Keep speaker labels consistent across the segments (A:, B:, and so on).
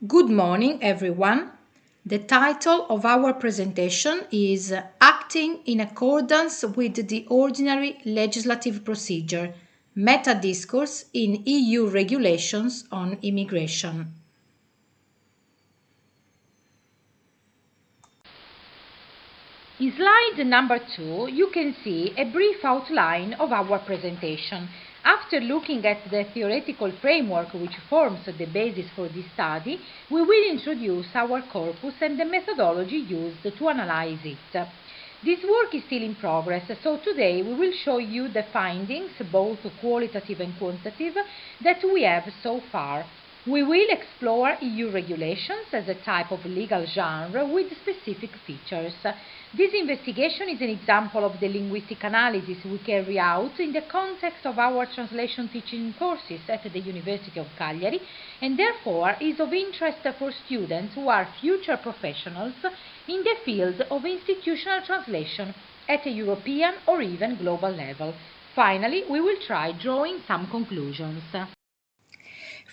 A: Good morning, everyone. The title of our presentation is Acting in Accordance with the Ordinary Legislative Procedure, Metadiscourse in EU Regulations on Immigration. In slide number 2, you can see a brief outline of our presentation. After looking at the theoretical framework which forms the basis for this study, we will introduce our corpus and the methodology used to analyze it. This work is still in progress, so today we will show you the findings, both qualitative and quantitative, that we have so far. We will explore EU regulations as a type of legal genre with specific features. This investigation is an example of the linguistic analysis we carry out in the context of our translation teaching courses at the University of Cagliari, and therefore is of interest for students who are future professionals in the field of institutional translation at a European or even global level. Finally, we will try drawing some conclusions.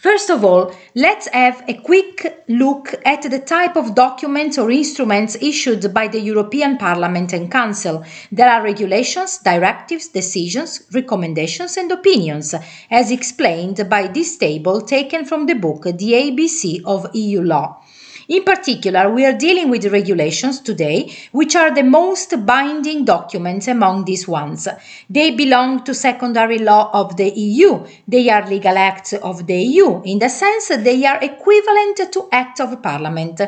A: First of all, let's have a quick look at the type of documents or instruments issued by the European Parliament and Council. There are regulations, directives, decisions, recommendations and opinions, as explained by this table taken from the book The ABC of EU Law. In particular, we are dealing with regulations today, which are the most binding documents among these ones. They belong to secondary law of the EU. They are legal acts of the EU, in the sense that they are equivalent to acts of Parliament.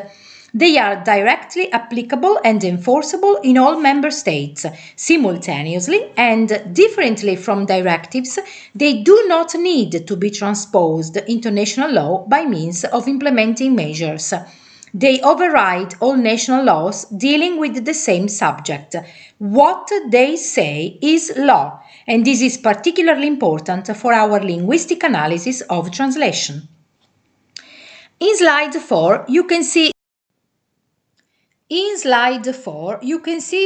A: They are directly applicable and enforceable in all member states simultaneously, and differently from directives, they do not need to be transposed into national law by means of implementing measures. They override all national laws dealing with the same subject. What they say is law, and this is particularly important for our linguistic analysis of translation. In slide 4, you can see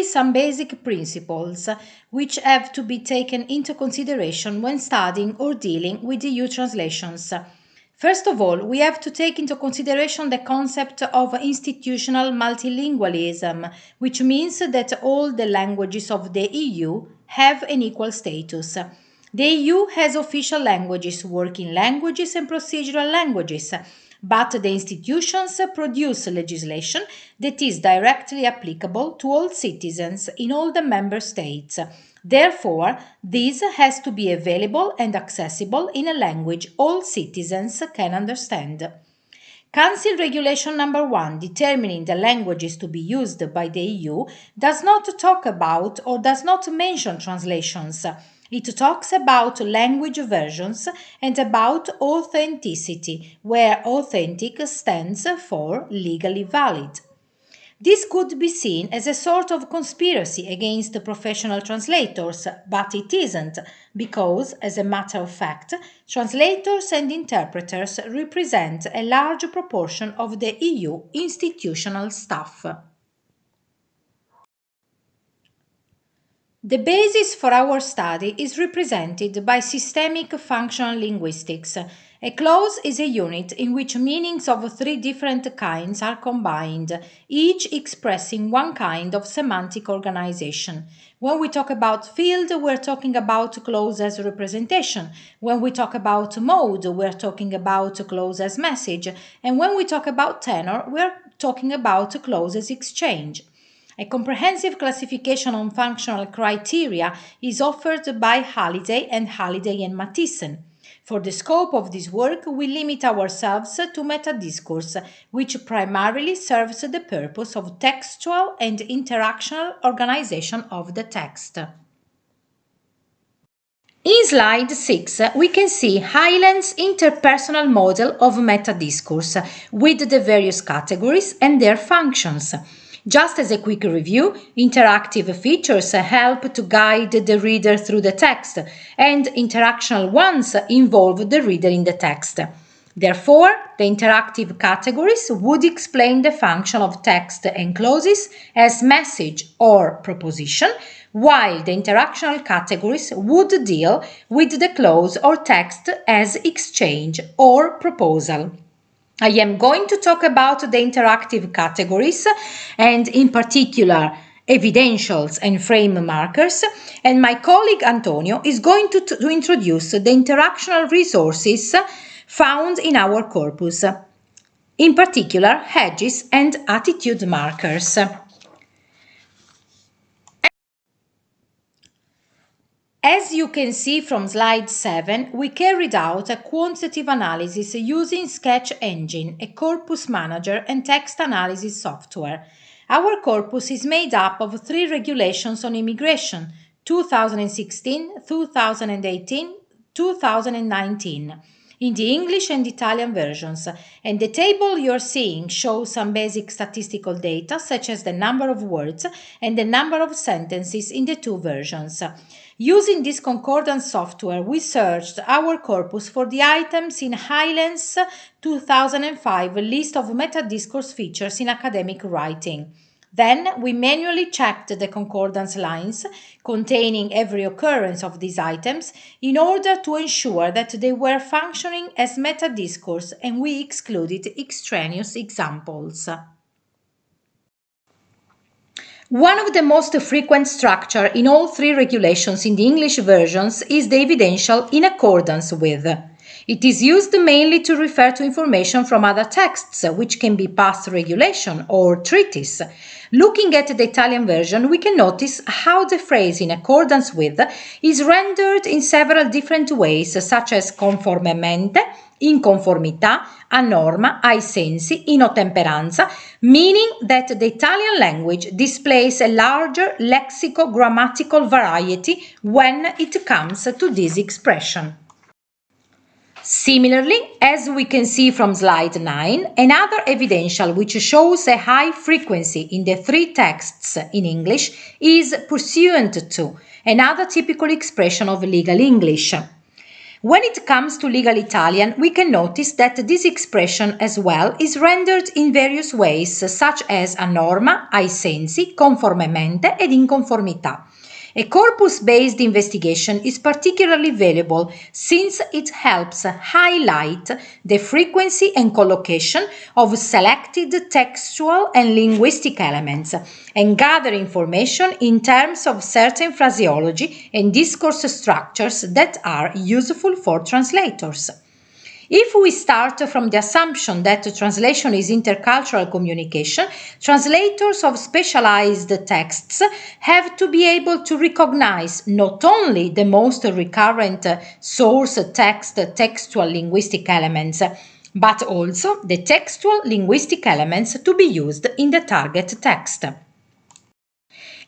A: some basic principles which have to be taken into consideration when studying or dealing with EU translations. First of all, we have to take into consideration the concept of institutional multilingualism, which means that all the languages of the EU have an equal status. The EU has official languages, working languages and procedural languages, but the institutions produce legislation that is directly applicable to all citizens in all the member states. Therefore, this has to be available and accessible in a language all citizens can understand. Council Regulation number 1, determining the languages to be used by the EU, does not talk about or does not mention translations. It talks about language versions and about authenticity, where authentic stands for legally valid. This could be seen as a sort of conspiracy against professional translators, but it isn't, because, as a matter of fact, translators and interpreters represent a large proportion of the EU institutional staff. The basis for our study is represented by systemic functional linguistics. A clause is a unit in which meanings of three different kinds are combined, each expressing one kind of semantic organization. When we talk about field, we're talking about clause as representation. When we talk about mode, we're talking about clause as message. And when we talk about tenor, we're talking about clause as exchange. A comprehensive classification on functional criteria is offered by Halliday and Matthiessen. For the scope of this work, we limit ourselves to metadiscourse, which primarily serves the purpose of textual and interactional organization of the text. In slide 6, we can see Hyland's interpersonal model of metadiscourse with the various categories and their functions. Just as a quick review, interactive features help to guide the reader through the text, and interactional ones involve the reader in the text. Therefore, the interactive categories would explain the function of text and clauses as message or proposition, while the interactional categories would deal with the clause or text as exchange or proposal. I am going to talk about the interactive categories and in particular evidentials and frame markers, and my colleague Antonio is going to introduce the interactional resources found in our corpus, in particular hedges and attitude markers. As you can see from slide 7, we carried out a quantitative analysis using Sketch Engine, a corpus manager and text analysis software. Our corpus is made up of 3 regulations on immigration, 2016, 2018, 2019, in the English and Italian versions, and the table you're seeing shows some basic statistical data such as the number of words and the number of sentences in the 2 versions. Using this concordance software, we searched our corpus for the items in Highland's 2005 list of Metadiscourse features in academic writing. Then we manually checked the concordance lines containing every occurrence of these items in order to ensure that they were functioning as metadiscourse, and we excluded extraneous examples. One of the most frequent structure in all 3 regulations in the English versions is the evidential in accordance with. It is used mainly to refer to information from other texts, which can be past regulation or treatise. Looking at the Italian version, we can notice how the phrase in accordance with is rendered in several different ways, such as conformemente, in conformità, a norma, ai sensi, in ottemperanza, meaning that the Italian language displays a larger lexico-grammatical variety when it comes to this expression. Similarly, as we can see from slide 9, another evidential which shows a high frequency in the 3 texts in English is pursuant to, another typical expression of legal English. When it comes to legal Italian, we can notice that this expression as well is rendered in various ways, such as a norma, ai sensi, conformemente ed in conformità. A corpus-based investigation is particularly valuable since it helps highlight the frequency and collocation of selected textual and linguistic elements and gather information in terms of certain phraseology and discourse structures that are useful for translators. If we start from the assumption that translation is intercultural communication, translators of specialized texts have to be able to recognize not only the most recurrent source text textual linguistic elements, but also the textual linguistic elements to be used in the target text.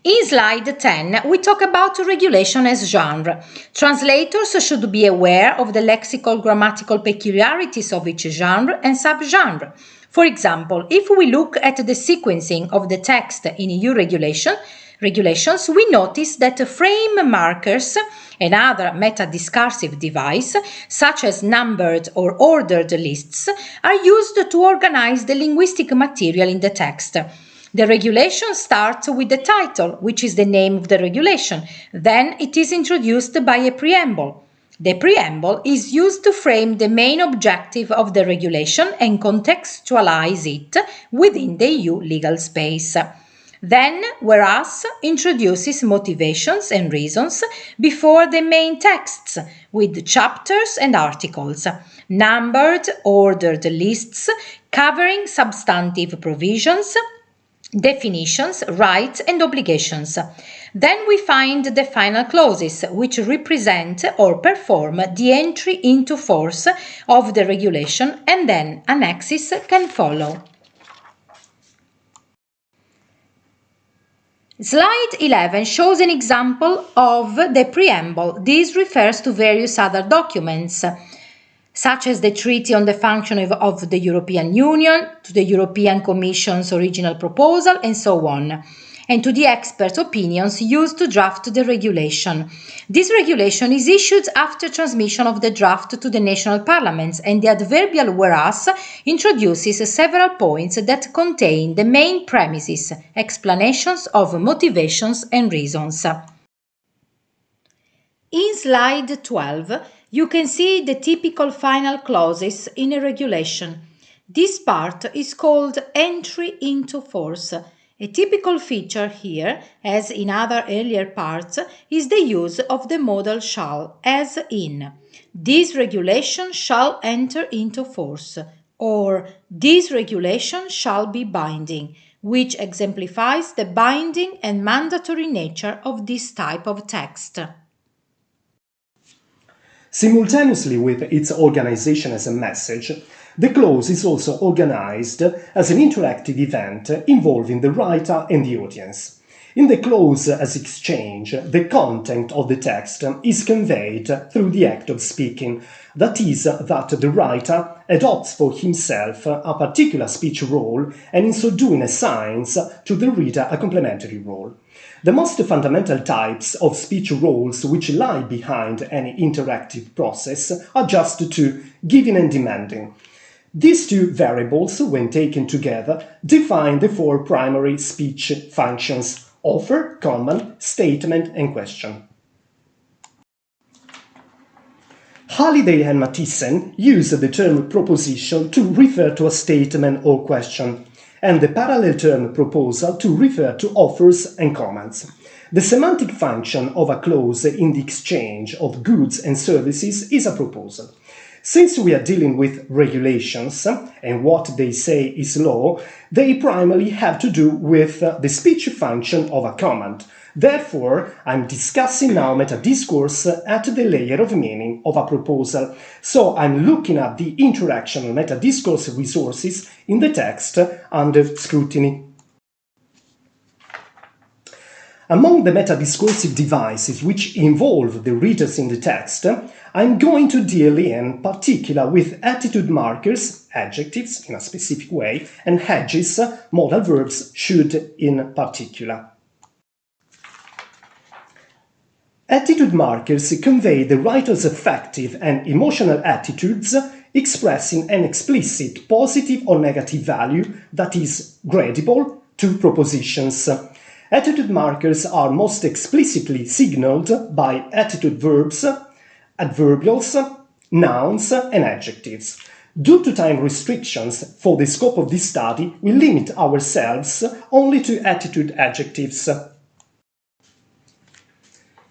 A: In slide 10, we talk about regulation as genre. Translators should be aware of the lexical grammatical peculiarities of each genre and subgenre. For example, if we look at the sequencing of the text in EU regulations, we notice that frame markers, another metadiscursive device, such as numbered or ordered lists, are used to organize the linguistic material in the text. The regulation starts with the title, which is the name of the regulation. Then it is introduced by a preamble. The preamble is used to frame the main objective of the regulation and contextualize it within the EU legal space. Then, whereas introduces motivations and reasons before the main texts with chapters and articles, numbered, ordered lists covering substantive provisions, definitions, rights and obligations. Then we find the final clauses, which represent or perform the entry into force of the regulation, and then annexes can follow. Slide 11 shows an example of the preamble. This refers to various other documents, such as the Treaty on the Functioning of the European Union, to the European Commission's original proposal, and so on, and to the expert opinions used to draft the regulation. This regulation is issued after transmission of the draft to the national parliaments, and the adverbial whereas introduces several points that contain the main premises, explanations of motivations and reasons. In slide 12, you can see the typical final clauses in a regulation. This part is called entry into force. A typical feature here, as in other earlier parts, is the use of the modal shall, as in this regulation shall enter into force, or this regulation shall be binding, which exemplifies the binding and mandatory nature of this type of text.
B: Simultaneously with its organization as a message, the clause is also organized as an interactive event involving the writer and the audience. In the clause as exchange, the content of the text is conveyed through the act of speaking, that is, that the writer adopts for himself a particular speech role and in so doing assigns to the reader a complementary role. The most fundamental types of speech roles which lie behind any interactive process are just two, giving and demanding. These two variables, when taken together, define the four primary speech functions: offer, command, statement, and question. Halliday and Mathiesen use the term proposition to refer to a statement or question, and the parallel term proposal to refer to offers and commands. The semantic function of a clause in the exchange of goods and services is a proposal. Since we are dealing with regulations, and what they say is law, they primarily have to do with the speech function of a command. Therefore, I'm discussing now metadiscourse at the layer of meaning of a proposal. So I'm looking at the interaction of metadiscourse resources in the text under scrutiny. Among the metadiscursive devices which involve the readers in the text, I'm going to deal in particular with attitude markers, adjectives in a specific way, and hedges, modal verbs, should in particular. Attitude markers convey the writer's affective and emotional attitudes, expressing an explicit positive or negative value that is gradable to propositions. Attitude markers are most explicitly signaled by attitude verbs, adverbials, nouns, and adjectives. Due to time restrictions for the scope of this study, we limit ourselves only to attitude adjectives.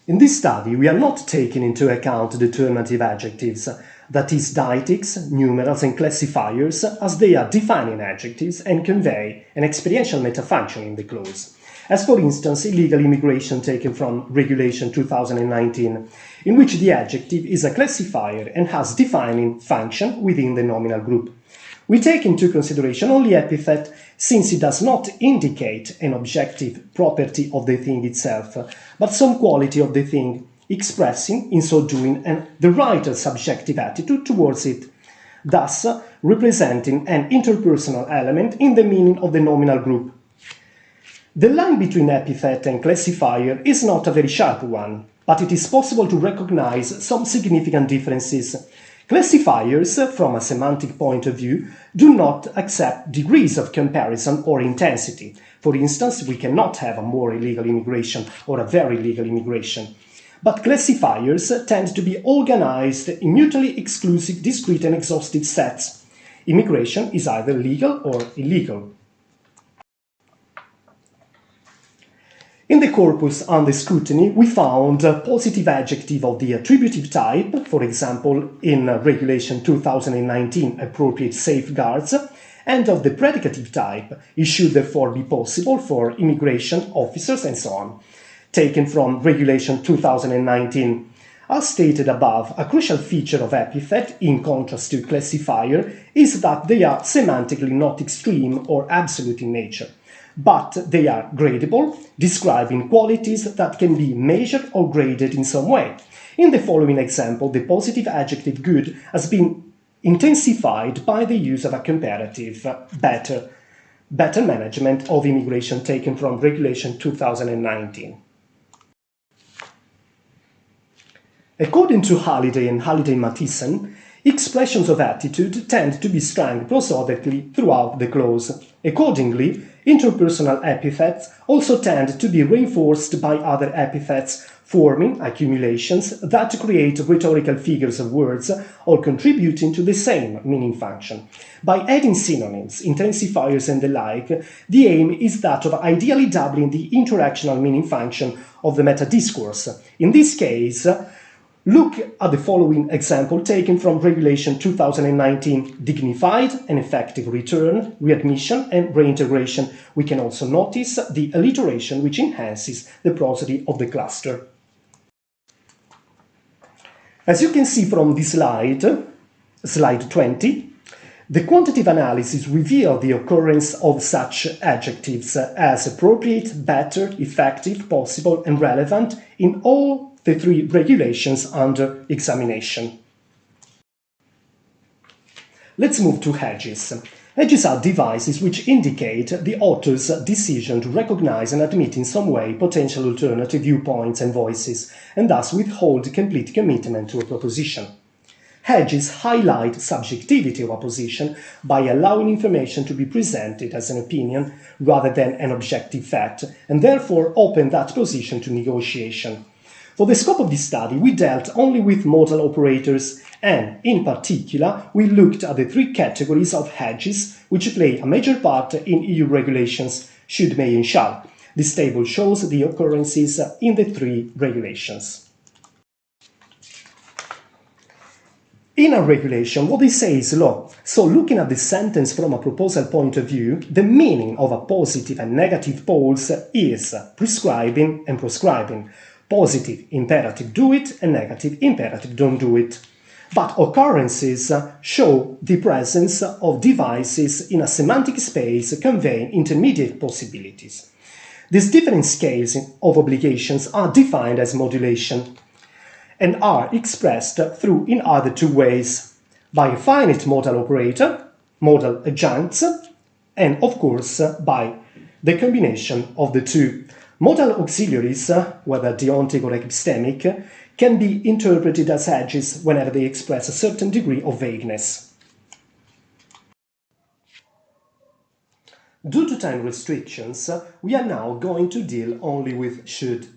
B: In this study, we are not taking into account determinative adjectives, that is, deictics, numerals, and classifiers, as they are defining adjectives and convey an experiential metafunction in the clause. As for instance, illegal immigration taken from Regulation 2019, in which the adjective is a classifier and has defining function within the nominal group. We take into consideration only epithet since it does not indicate an objective property of the thing itself, but some quality of the thing, expressing, in so doing, the writer's subjective attitude towards it, thus representing an interpersonal element in the meaning of the nominal group. The line between epithet and classifier is not a very sharp one, but it is possible to recognize some significant differences. Classifiers, from a semantic point of view, do not accept degrees of comparison or intensity. For instance, we cannot have a more illegal immigration or a very legal immigration. But classifiers tend to be organized in mutually exclusive, discrete and exhaustive sets. Immigration is either legal or illegal. In the corpus under scrutiny, we found a positive adjective of the attributive type, for example, in Regulation 2019 appropriate safeguards, and of the predicative type, it should therefore be possible for immigration officers and so on, taken from Regulation 2019. As stated above, a crucial feature of epithet, in contrast to classifier, is that they are semantically not extreme or absolute in nature, but they are gradable, describing qualities that can be measured or graded in some way. In the following example, the positive adjective good has been intensified by the use of a comparative better management of immigration taken from Regulation 2019. According to Halliday and Halliday-Mathiesen, expressions of attitude tend to be strung prosodically throughout the clause. Accordingly, interpersonal epithets also tend to be reinforced by other epithets, forming accumulations that create rhetorical figures of words, all contributing to the same meaning function. By adding synonyms, intensifiers and the like, the aim is that of ideally doubling the interactional meaning function of the metadiscourse. In this case, look at the following example taken from Regulation 2019, dignified and effective return, readmission and reintegration. We can also notice the alliteration which enhances the prosody of the cluster. As you can see from this slide 20, the quantitative analysis revealed the occurrence of such adjectives as appropriate, better, effective, possible and relevant in all the three regulations under examination. Let's move to hedges. Hedges are devices which indicate the author's decision to recognize and admit in some way potential alternative viewpoints and voices, and thus withhold complete commitment to a proposition. Hedges highlight subjectivity of a position by allowing information to be presented as an opinion rather than an objective fact, and therefore open that position to negotiation. For the scope of this study, we dealt only with modal operators and, in particular, we looked at the three categories of hedges which play a major part in EU regulations, should, may and shall. This table shows the occurrences in the three regulations. In a regulation, what they say is law. So, looking at the sentence from a proposal point of view, the meaning of a positive and negative poles is prescribing and proscribing. Positive imperative do it and negative imperative don't do it. But occurrences show the presence of devices in a semantic space conveying intermediate possibilities. These different scales of obligations are defined as modulation and are expressed through in either two ways, by a finite modal operator, modal adjuncts, and of course by the combination of the two. Modal auxiliaries, whether deontic or epistemic, can be interpreted as hedges whenever they express a certain degree of vagueness. Due to time restrictions, we are now going to deal only with should.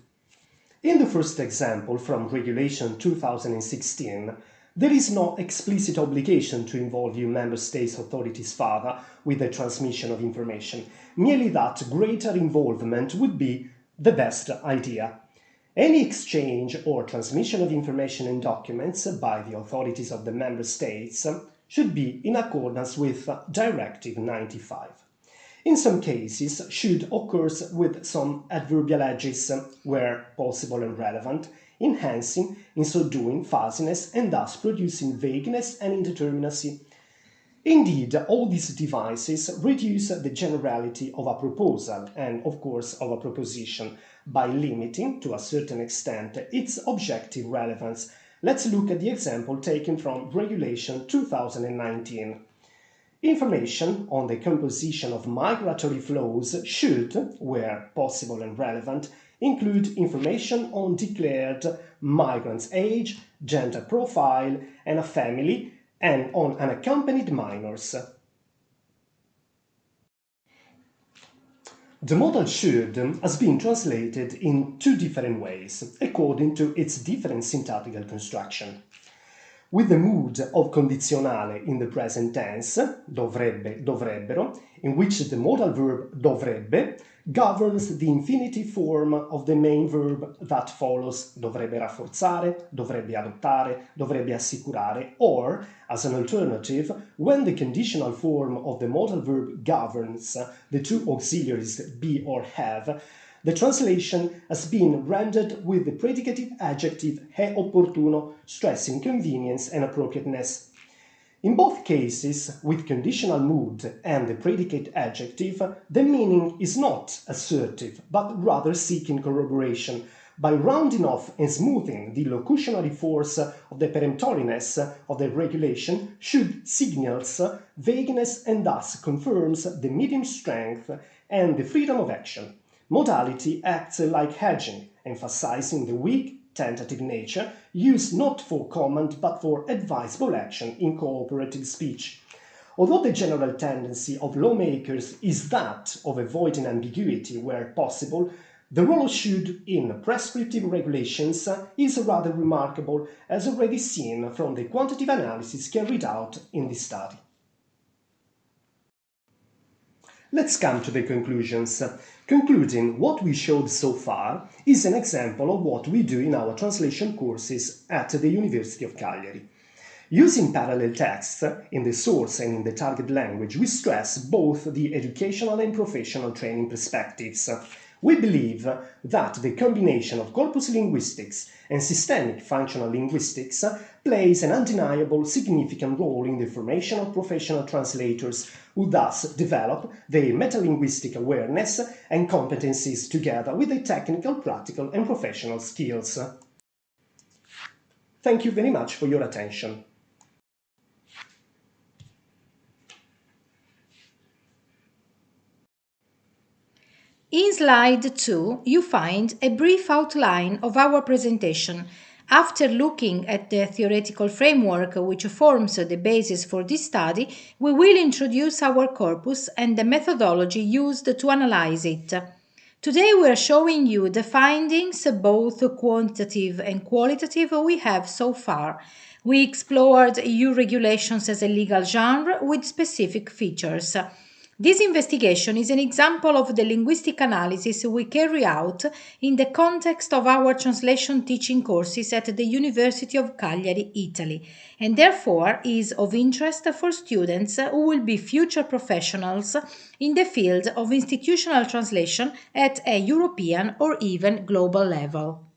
B: In the first example from Regulation 2016, there is no explicit obligation to involve EU member states' authorities further with the transmission of information, merely that greater involvement would be the best idea. Any exchange or transmission of information and documents by the authorities of the member states should be in accordance with Directive 95. In some cases, should occurs with some adverbial edges where possible and relevant, enhancing, in so doing, fuzziness and thus producing vagueness and indeterminacy. Indeed, all these devices reduce the generality of a proposal and, of course, of a proposition by limiting, to a certain extent, its objective relevance. Let's look at the example taken from Regulation 2019. Information on the composition of migratory flows should, where possible and relevant, include information on declared migrants' age, gender profile, and a family, and on unaccompanied minors. The modal should has been translated in two different ways, according to its different syntactical construction. With the mood of condizionale in the present tense, dovrebbe, dovrebbero, in which the modal verb dovrebbe governs the infinitive form of the main verb that follows dovrebbe rafforzare, dovrebbe adottare, dovrebbe assicurare, or, as an alternative, when the conditional form of the modal verb governs the two auxiliaries be or have, the translation has been rendered with the predicative adjective è opportuno, stressing convenience and appropriateness. In both cases, with conditional mood and the predicate adjective, the meaning is not assertive, but rather seeking corroboration, by rounding off and smoothing the locutionary force of the peremptoriness of the regulation should signals vagueness and thus confirms the medium strength and the freedom of action. Modality acts like hedging, emphasizing the weak, tentative nature used not for command but for advisable action in cooperative speech. Although the general tendency of lawmakers is that of avoiding ambiguity where possible, The role assumed in prescriptive regulations is rather remarkable, as already seen from the quantitative analysis carried out in this study. Let's come to the conclusions. Concluding what we showed so far is an example of what we do in our translation courses at the University of Cagliari. Using parallel texts in the source and in the target language, we stress both the educational and professional training perspectives. We believe that the combination of corpus linguistics and systemic functional linguistics plays an undeniable significant role in the formation of professional translators who thus develop their metalinguistic awareness and competencies together with their technical, practical and professional skills. Thank you very much for your attention.
A: In slide 2, you find a brief outline of our presentation. After looking at the theoretical framework which forms the basis for this study, we will introduce our corpus and the methodology used to analyze it. Today we are showing you the findings, both quantitative and qualitative, we have so far. We explored EU regulations as a legal genre with specific features. This investigation is an example of the linguistic analysis we carry out in the context of our translation teaching courses at the University of Cagliari, Italy, and therefore is of interest for students who will be future professionals in the field of institutional translation at a European or even global level.